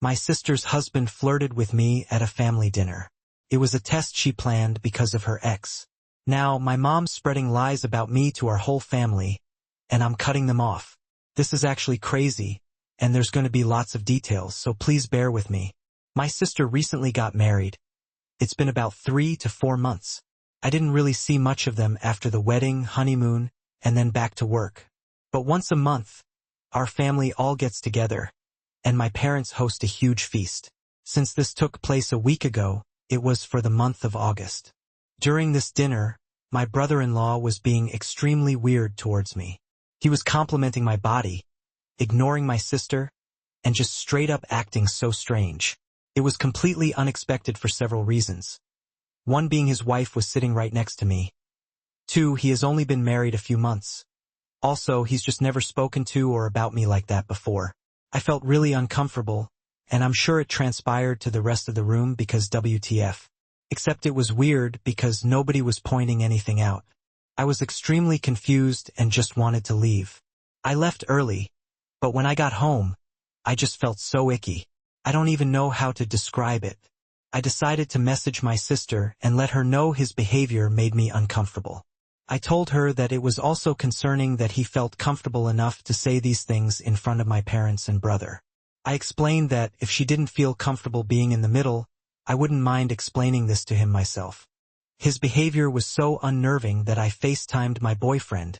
My sister's husband flirted with me at a family dinner. It was a test she planned because of her ex. Now, my mom's spreading lies about me to our whole family, and I'm cutting them off. This is actually crazy, and there's going to be lots of details, so please bear with me. My sister recently got married. It's been about 3 to 4 months. I didn't really see much of them after the wedding, honeymoon, and then back to work. But once a month, our family all gets together, and my parents host a huge feast. Since this took place a week ago, it was for the month of August. During this dinner, my brother-in-law was being extremely weird towards me. He was complimenting my body, ignoring my sister, and just straight up acting so strange. It was completely unexpected for several reasons. One being his wife was sitting right next to me. 2, he has only been married a few months. Also, he's just never spoken to or about me like that before. I felt really uncomfortable, and I'm sure it transpired to the rest of the room because WTF. Except it was weird because nobody was pointing anything out. I was extremely confused and just wanted to leave. I left early, but when I got home, I just felt so icky. I don't even know how to describe it. I decided to message my sister and let her know his behavior made me uncomfortable. I told her that it was also concerning that he felt comfortable enough to say these things in front of my parents and brother. I explained that if she didn't feel comfortable being in the middle, I wouldn't mind explaining this to him myself. His behavior was so unnerving that I FaceTimed my boyfriend,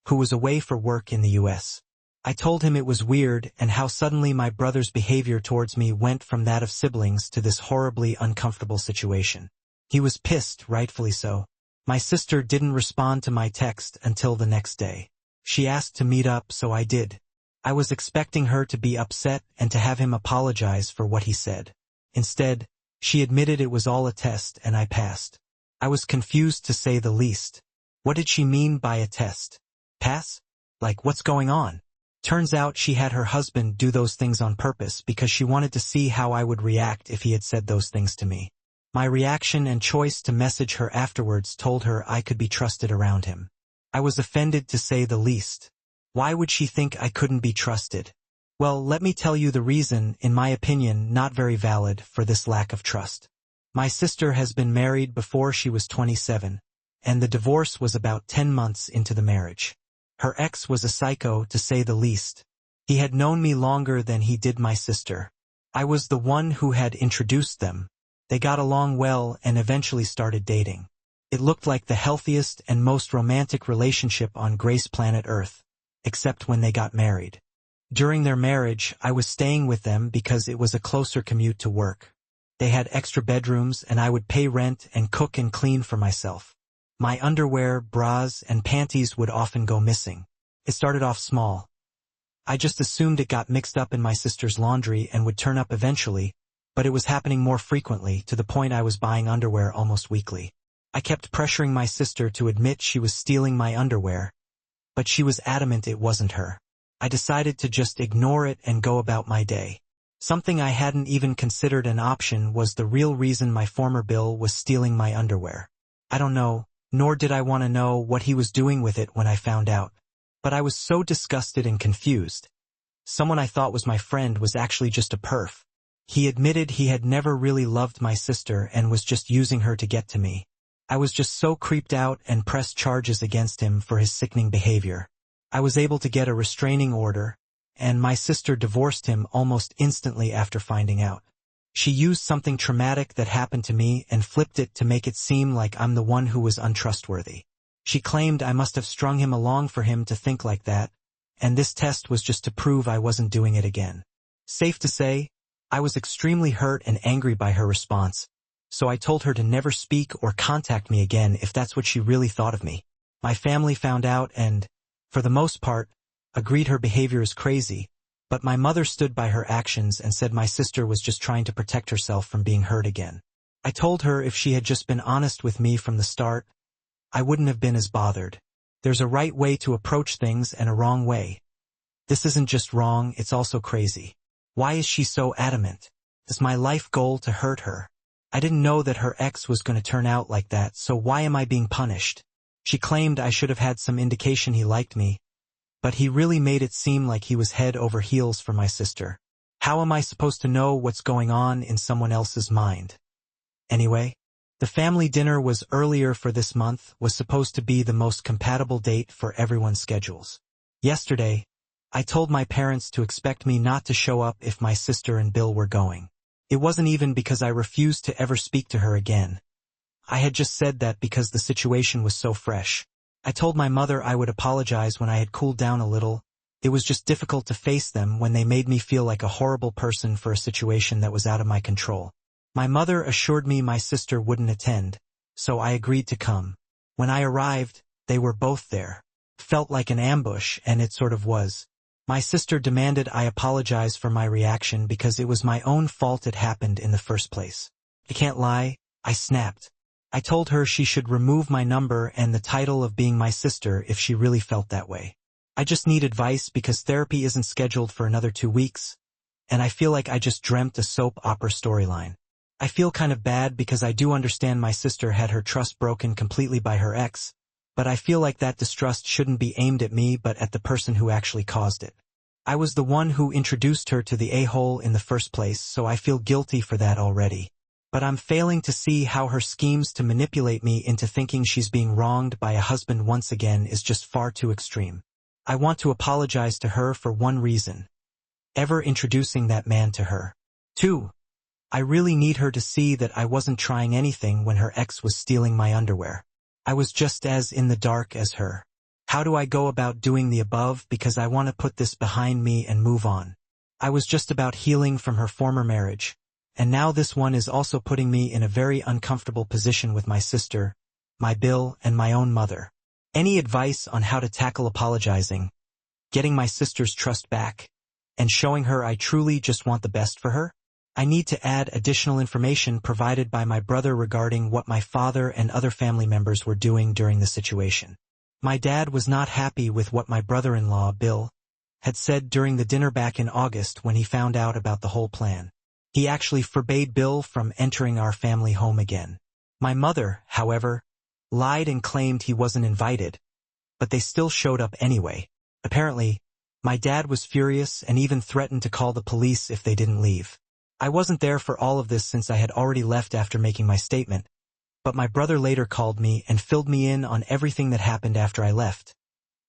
who was away for work in the US. I told him it was weird and how suddenly my brother's behavior towards me went from that of siblings to this horribly uncomfortable situation. He was pissed, rightfully so. My sister didn't respond to my text until the next day. She asked to meet up, so I did. I was expecting her to be upset and to have him apologize for what he said. Instead, she admitted it was all a test and I passed. I was confused to say the least. What did she mean by a test? Pass? Like, what's going on? Turns out she had her husband do those things on purpose because she wanted to see how I would react if he had said those things to me. My reaction and choice to message her afterwards told her I could be trusted around him. I was offended to say the least. Why would she think I couldn't be trusted? Well, let me tell you the reason, in my opinion, not very valid, for this lack of trust. My sister has been married before she was 27, and the divorce was about 10 months into the marriage. Her ex was a psycho, to say the least. He had known me longer than he did my sister. I was the one who had introduced them. They got along well and eventually started dating. It looked like the healthiest and most romantic relationship on Grace Planet Earth, except when they got married. During their marriage, I was staying with them because it was a closer commute to work. They had extra bedrooms and I would pay rent and cook and clean for myself. My underwear, bras, and panties would often go missing. It started off small. I just assumed it got mixed up in my sister's laundry and would turn up eventually, but it was happening more frequently, to the point I was buying underwear almost weekly. I kept pressuring my sister to admit she was stealing my underwear, but she was adamant it wasn't her. I decided to just ignore it and go about my day. Something I hadn't even considered an option was the real reason my former Bill was stealing my underwear. I don't know, nor did I want to know what he was doing with it when I found out. But I was so disgusted and confused. Someone I thought was my friend was actually just a perf. He admitted he had never really loved my sister and was just using her to get to me. I was just so creeped out and pressed charges against him for his sickening behavior. I was able to get a restraining order, and my sister divorced him almost instantly after finding out. She used something traumatic that happened to me and flipped it to make it seem like I'm the one who was untrustworthy. She claimed I must have strung him along for him to think like that, and this test was just to prove I wasn't doing it again. Safe to say, I was extremely hurt and angry by her response, so I told her to never speak or contact me again if that's what she really thought of me. My family found out and, for the most part, agreed her behavior is crazy, but my mother stood by her actions and said my sister was just trying to protect herself from being hurt again. I told her if she had just been honest with me from the start, I wouldn't have been as bothered. There's a right way to approach things and a wrong way. This isn't just wrong, it's also crazy. Why is she so adamant? Is my life goal to hurt her? I didn't know that her ex was going to turn out like that, so why am I being punished? She claimed I should have had some indication he liked me, but he really made it seem like he was head over heels for my sister. How am I supposed to know what's going on in someone else's mind? Anyway, the family dinner was earlier for this month, was supposed to be the most compatible date for everyone's schedules. Yesterday, I told my parents to expect me not to show up if my sister and Bill were going. It wasn't even because I refused to ever speak to her again. I had just said that because the situation was so fresh. I told my mother I would apologize when I had cooled down a little. It was just difficult to face them when they made me feel like a horrible person for a situation that was out of my control. My mother assured me my sister wouldn't attend, so I agreed to come. When I arrived, they were both there. Felt like an ambush, and it sort of was. My sister demanded I apologize for my reaction because it was my own fault it happened in the first place. I can't lie, I snapped. I told her she should remove my number and the title of being my sister if she really felt that way. I just need advice because therapy isn't scheduled for another 2 weeks, and I feel like I just dreamt a soap opera storyline. I feel kind of bad because I do understand my sister had her trust broken completely by her ex, but I feel like that distrust shouldn't be aimed at me but at the person who actually caused it. I was the one who introduced her to the a-hole in the first place, so I feel guilty for that already. But I'm failing to see how her schemes to manipulate me into thinking she's being wronged by a husband once again is just far too extreme. I want to apologize to her for one reason: ever introducing that man to her. 2. I really need her to see that I wasn't trying anything when her ex was stealing my underwear. I was just as in the dark as her. How do I go about doing the above because I want to put this behind me and move on? I was just about healing from her former marriage, and now this one is also putting me in a very uncomfortable position with my sister, my Bill, and my own mother. Any advice on how to tackle apologizing, getting my sister's trust back, and showing her I truly just want the best for her? I need to add additional information provided by my brother regarding what my father and other family members were doing during the situation. My dad was not happy with what my brother-in-law, Bill, had said during the dinner back in August when he found out about the whole plan. He actually forbade Bill from entering our family home again. My mother, however, lied and claimed he wasn't invited, but they still showed up anyway. Apparently, my dad was furious and even threatened to call the police if they didn't leave. I wasn't there for all of this since I had already left after making my statement, but my brother later called me and filled me in on everything that happened after I left,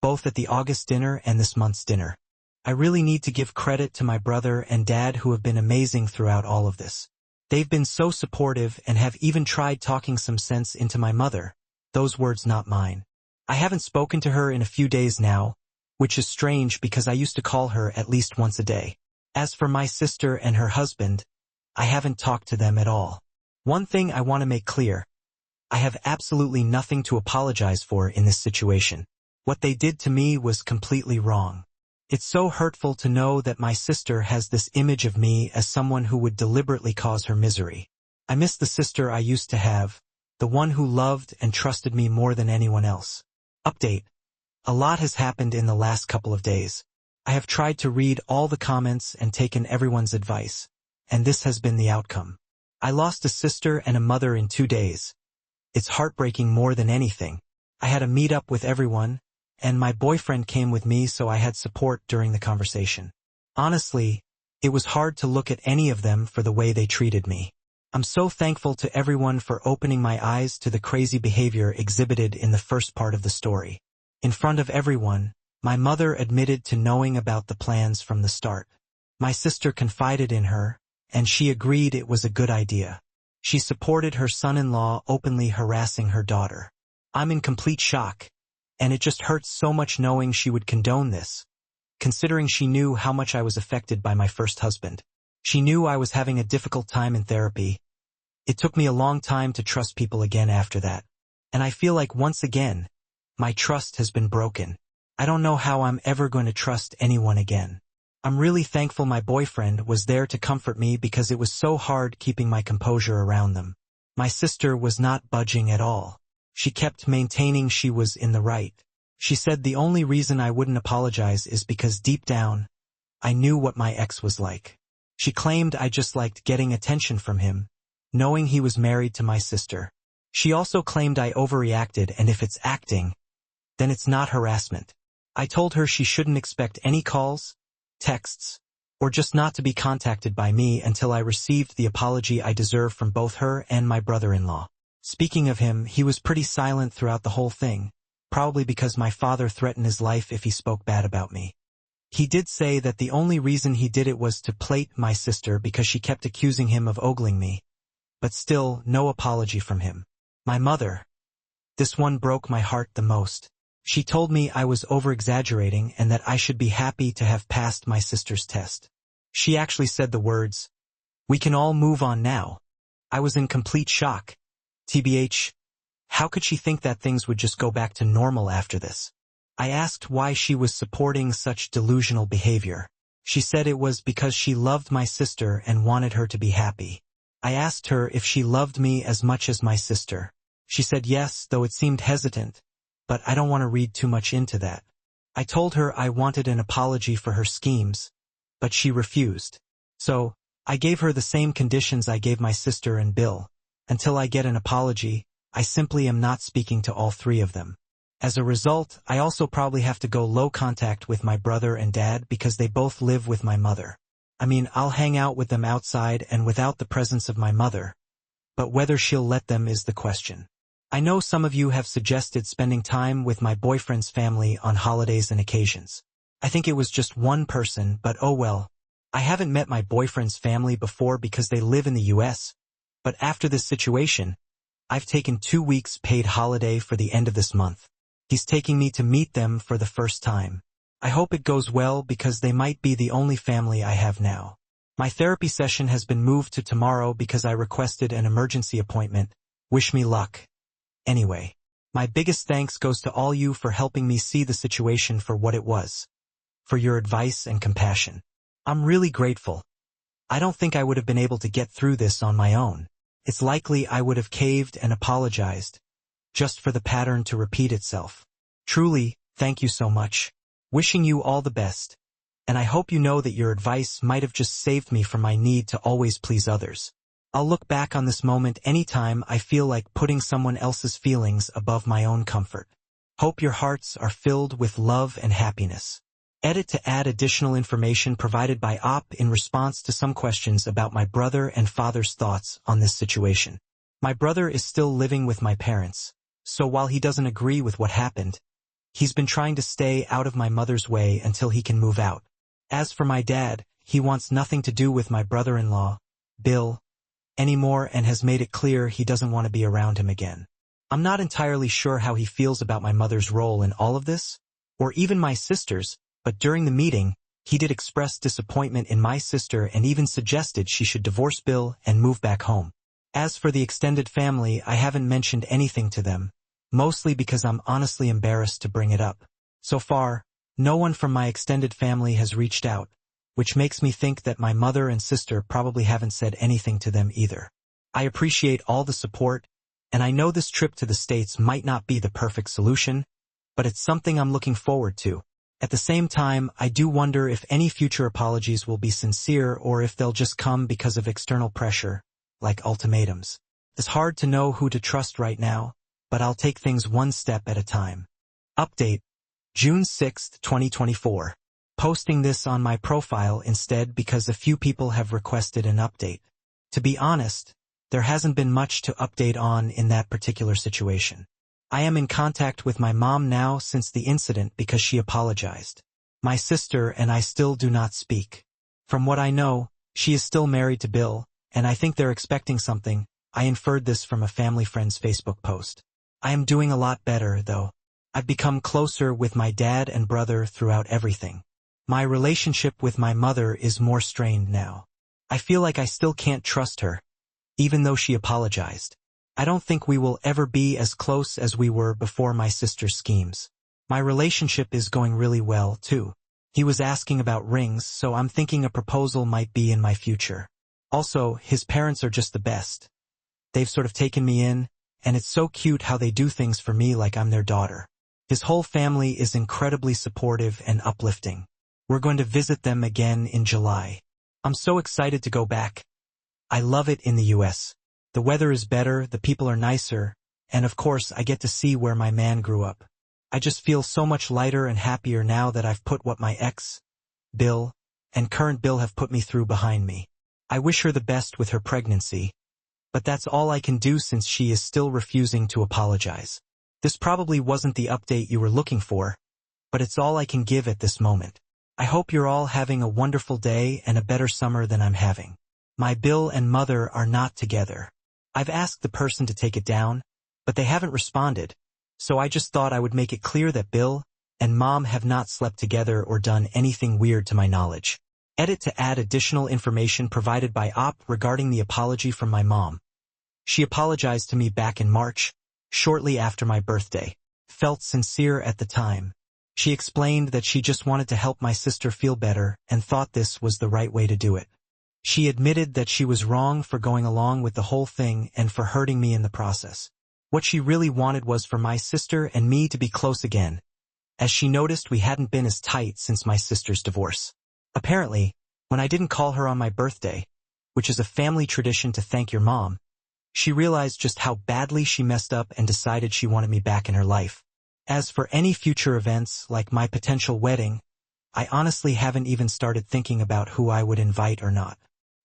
both at the August dinner and this month's dinner. I really need to give credit to my brother and dad who have been amazing throughout all of this. They've been so supportive and have even tried talking some sense into my mother, those words not mine. I haven't spoken to her in a few days now, which is strange because I used to call her at least once a day. As for my sister and her husband, I haven't talked to them at all. One thing I want to make clear: I have absolutely nothing to apologize for in this situation. What they did to me was completely wrong. It's so hurtful to know that my sister has this image of me as someone who would deliberately cause her misery. I miss the sister I used to have, the one who loved and trusted me more than anyone else. Update: a lot has happened in the last couple of days. I have tried to read all the comments and taken everyone's advice, and this has been the outcome. I lost a sister and a mother in 2 days. It's heartbreaking more than anything. I had a meet-up with everyone, and my boyfriend came with me so I had support during the conversation. Honestly, it was hard to look at any of them for the way they treated me. I'm so thankful to everyone for opening my eyes to the crazy behavior exhibited in the first part of the story. In front of everyone, my mother admitted to knowing about the plans from the start. My sister confided in her, and she agreed it was a good idea. She supported her son-in-law openly harassing her daughter. I'm in complete shock, and it just hurts so much knowing she would condone this, considering she knew how much I was affected by my first husband. She knew I was having a difficult time in therapy. It took me a long time to trust people again after that, and I feel like once again, my trust has been broken. I don't know how I'm ever going to trust anyone again. I'm really thankful my boyfriend was there to comfort me because it was so hard keeping my composure around them. My sister was not budging at all. She kept maintaining she was in the right. She said the only reason I wouldn't apologize is because deep down, I knew what my ex was like. She claimed I just liked getting attention from him, knowing he was married to my sister. She also claimed I overreacted, and if it's acting, then it's not harassment. I told her she shouldn't expect any calls, texts, or just not to be contacted by me until I received the apology I deserve from both her and my brother-in-law. Speaking of him, he was pretty silent throughout the whole thing, probably because my father threatened his life if he spoke bad about me. He did say that the only reason he did it was to plate my sister because she kept accusing him of ogling me. But still, no apology from him. My mother. This one broke my heart the most. She told me I was over-exaggerating and that I should be happy to have passed my sister's test. She actually said the words, "We can all move on now." I was in complete shock. TBH, how could she think that things would just go back to normal after this? I asked why she was supporting such delusional behavior. She said it was because she loved my sister and wanted her to be happy. I asked her if she loved me as much as my sister. She said yes, though it seemed hesitant, but I don't want to read too much into that. I told her I wanted an apology for her schemes, but she refused. So, I gave her the same conditions I gave my sister and Bill. Until I get an apology, I simply am not speaking to all three of them. As a result, I also probably have to go low contact with my brother and dad because they both live with my mother. I mean, I'll hang out with them outside and without the presence of my mother, but whether she'll let them is the question. I know some of you have suggested spending time with my boyfriend's family on holidays and occasions. I think it was just one person, but oh well. I haven't met my boyfriend's family before because they live in the US, but after this situation, I've taken 2 weeks paid holiday for the end of this month. He's taking me to meet them for the first time. I hope it goes well because they might be the only family I have now. My therapy session has been moved to tomorrow because I requested an emergency appointment. Wish me luck. Anyway, my biggest thanks goes to all you for helping me see the situation for what it was. For your advice and compassion. I'm really grateful. I don't think I would have been able to get through this on my own. It's likely I would have caved and apologized, just for the pattern to repeat itself. Truly, thank you so much. Wishing you all the best. And I hope you know that your advice might have just saved me from my need to always please others. I'll look back on this moment anytime I feel like putting someone else's feelings above my own comfort. Hope your hearts are filled with love and happiness. Edit to add additional information provided by OP in response to some questions about my brother and father's thoughts on this situation. My brother is still living with my parents, so while he doesn't agree with what happened, he's been trying to stay out of my mother's way until he can move out. As for my dad, he wants nothing to do with my brother-in-law, Bill, anymore and has made it clear he doesn't want to be around him again. I'm not entirely sure how he feels about my mother's role in all of this, or even my sister's, but during the meeting, he did express disappointment in my sister and even suggested she should divorce Bill and move back home. As for the extended family, I haven't mentioned anything to them, mostly because I'm honestly embarrassed to bring it up. So far, no one from my extended family has reached out, which makes me think that my mother and sister probably haven't said anything to them either. I appreciate all the support, and I know this trip to the States might not be the perfect solution, but it's something I'm looking forward to. At the same time, I do wonder if any future apologies will be sincere or if they'll just come because of external pressure, like ultimatums. It's hard to know who to trust right now, but I'll take things one step at a time. Update: June 6, 2024. Posting this on my profile instead because a few people have requested an update. To be honest, there hasn't been much to update on in that particular situation. I am in contact with my mom now since the incident because she apologized. My sister and I still do not speak. From what I know, she is still married to Bill, and I think they're expecting something. I inferred this from a family friend's Facebook post. I am doing a lot better, though. I've become closer with my dad and brother throughout everything. My relationship with my mother is more strained now. I feel like I still can't trust her, even though she apologized. I don't think we will ever be as close as we were before my sister's schemes. My relationship is going really well, too. He was asking about rings, so I'm thinking a proposal might be in my future. Also, his parents are just the best. They've sort of taken me in, and it's so cute how they do things for me like I'm their daughter. His whole family is incredibly supportive and uplifting. We're going to visit them again in July. I'm so excited to go back. I love it in the US. The weather is better, the people are nicer, and of course I get to see where my man grew up. I just feel so much lighter and happier now that I've put what my ex, Bill, and current Bill have put me through behind me. I wish her the best with her pregnancy, but that's all I can do since she is still refusing to apologize. This probably wasn't the update you were looking for, but it's all I can give at this moment. I hope you're all having a wonderful day and a better summer than I'm having. My Bill and mother are not together. I've asked the person to take it down, but they haven't responded, so I just thought I would make it clear that Bill and Mom have not slept together or done anything weird to my knowledge. Edit to add additional information provided by Op regarding the apology from my mom. She apologized to me back in March, shortly after my birthday. Felt sincere at the time. She explained that she just wanted to help my sister feel better and thought this was the right way to do it. She admitted that she was wrong for going along with the whole thing and for hurting me in the process. What she really wanted was for my sister and me to be close again, as she noticed we hadn't been as tight since my sister's divorce. Apparently, when I didn't call her on my birthday, which is a family tradition to thank your mom, she realized just how badly she messed up and decided she wanted me back in her life. As for any future events, like my potential wedding, I honestly haven't even started thinking about who I would invite or not.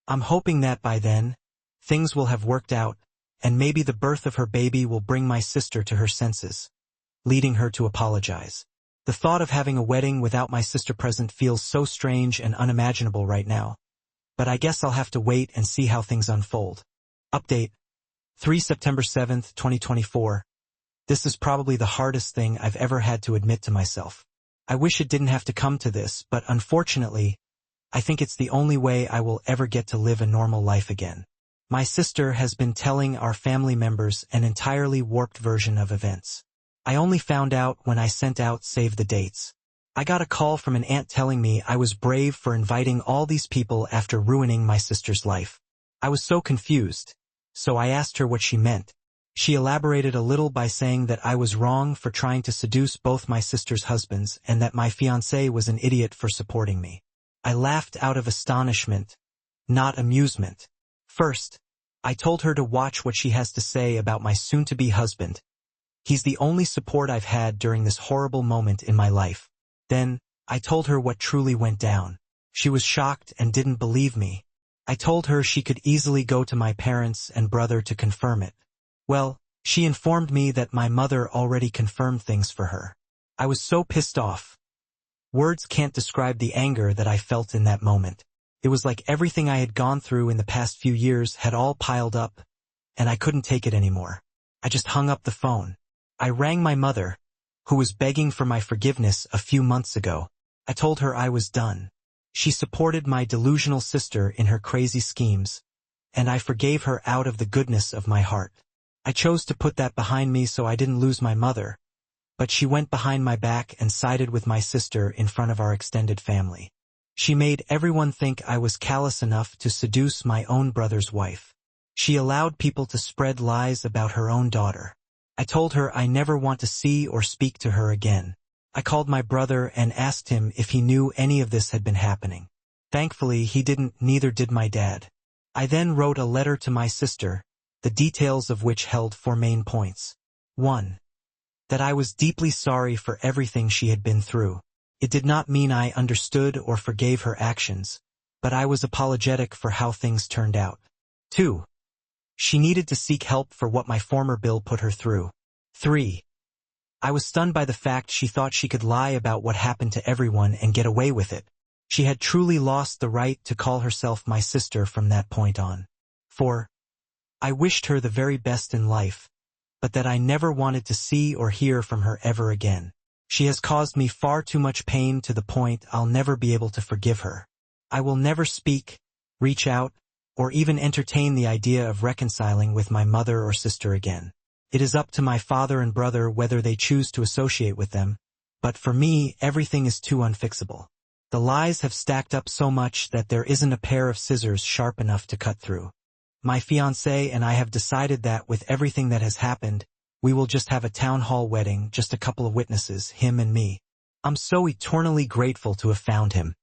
I'm hoping that by then, things will have worked out, and maybe the birth of her baby will bring my sister to her senses, leading her to apologize. The thought of having a wedding without my sister present feels so strange and unimaginable right now, but I guess I'll have to wait and see how things unfold. Update: 3 September 7th, 2024. This is probably the hardest thing I've ever had to admit to myself. I wish it didn't have to come to this, but unfortunately, I think it's the only way I will ever get to live a normal life again. My sister has been telling our family members an entirely warped version of events. I only found out when I sent out save the dates. I got a call from an aunt telling me I was brave for inviting all these people after ruining my sister's life. I was so confused, so I asked her what she meant. She elaborated a little by saying that I was wrong for trying to seduce both my sister's husbands and that my fiancé was an idiot for supporting me. I laughed out of astonishment, not amusement. First, I told her to watch what she has to say about my soon-to-be husband. He's the only support I've had during this horrible moment in my life. Then, I told her what truly went down. She was shocked and didn't believe me. I told her she could easily go to my parents and brother to confirm it. Well, she informed me that my mother already confirmed things for her. I was so pissed off. Words can't describe the anger that I felt in that moment. It was like everything I had gone through in the past few years had all piled up, and I couldn't take it anymore. I just hung up the phone. I rang my mother, who was begging for my forgiveness a few months ago. I told her I was done. She supported my delusional sister in her crazy schemes, and I forgave her out of the goodness of my heart. I chose to put that behind me so I didn't lose my mother, but she went behind my back and sided with my sister in front of our extended family. She made everyone think I was callous enough to seduce my own brother's wife. She allowed people to spread lies about her own daughter. I told her I never want to see or speak to her again. I called my brother and asked him if he knew any of this had been happening. Thankfully, he didn't, neither did my dad. I then wrote a letter to my sister, the details of which held 4 main points. 1. That I was deeply sorry for everything she had been through. It did not mean I understood or forgave her actions, but I was apologetic for how things turned out. 2. She needed to seek help for what my former Bill put her through. 3. I was stunned by the fact she thought she could lie about what happened to everyone and get away with it. She had truly lost the right to call herself my sister from that point on. 4. I wished her the very best in life, but that I never wanted to see or hear from her ever again. She has caused me far too much pain to the point I'll never be able to forgive her. I will never speak, reach out, or even entertain the idea of reconciling with my mother or sister again. It is up to my father and brother whether they choose to associate with them, but for me, everything is too unfixable. The lies have stacked up so much that there isn't a pair of scissors sharp enough to cut through. My fiancé and I have decided that with everything that has happened, we will just have a town hall wedding, just a couple of witnesses, him and me. I'm so eternally grateful to have found him.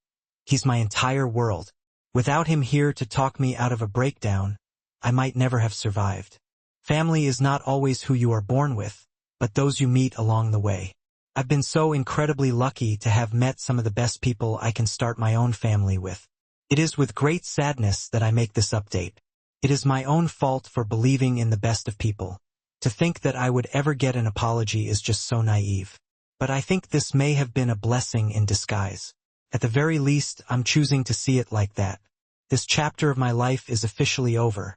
He's my entire world. Without him here to talk me out of a breakdown, I might never have survived. Family is not always who you are born with, but those you meet along the way. I've been so incredibly lucky to have met some of the best people I can start my own family with. It is with great sadness that I make this update. It is my own fault for believing in the best of people. To think that I would ever get an apology is just so naive. But I think this may have been a blessing in disguise. At the very least, I'm choosing to see it like that. This chapter of my life is officially over,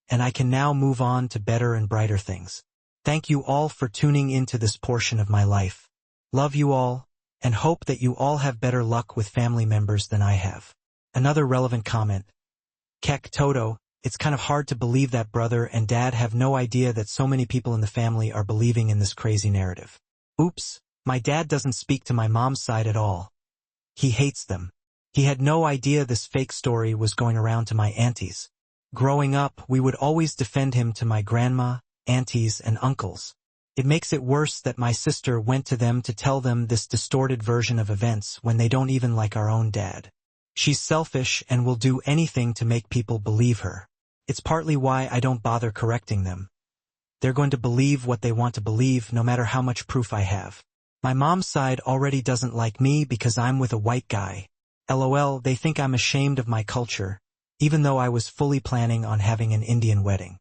and I can now move on to better and brighter things. Thank you all for tuning into this portion of my life. Love you all, and hope that you all have better luck with family members than I have. Another relevant comment. Kek Toto, it's kind of hard to believe that brother and dad have no idea that so many people in the family are believing in this crazy narrative. Oops, my dad doesn't speak to my mom's side at all. He hates them. He had no idea this fake story was going around to my aunties. Growing up, we would always defend him to my grandma, aunties, and uncles. It makes it worse that my sister went to them to tell them this distorted version of events when they don't even like our own dad. She's selfish and will do anything to make people believe her. It's partly why I don't bother correcting them. They're going to believe what they want to believe no matter how much proof I have. My mom's side already doesn't like me because I'm with a white guy. LOL, they think I'm ashamed of my culture, even though I was fully planning on having an Indian wedding.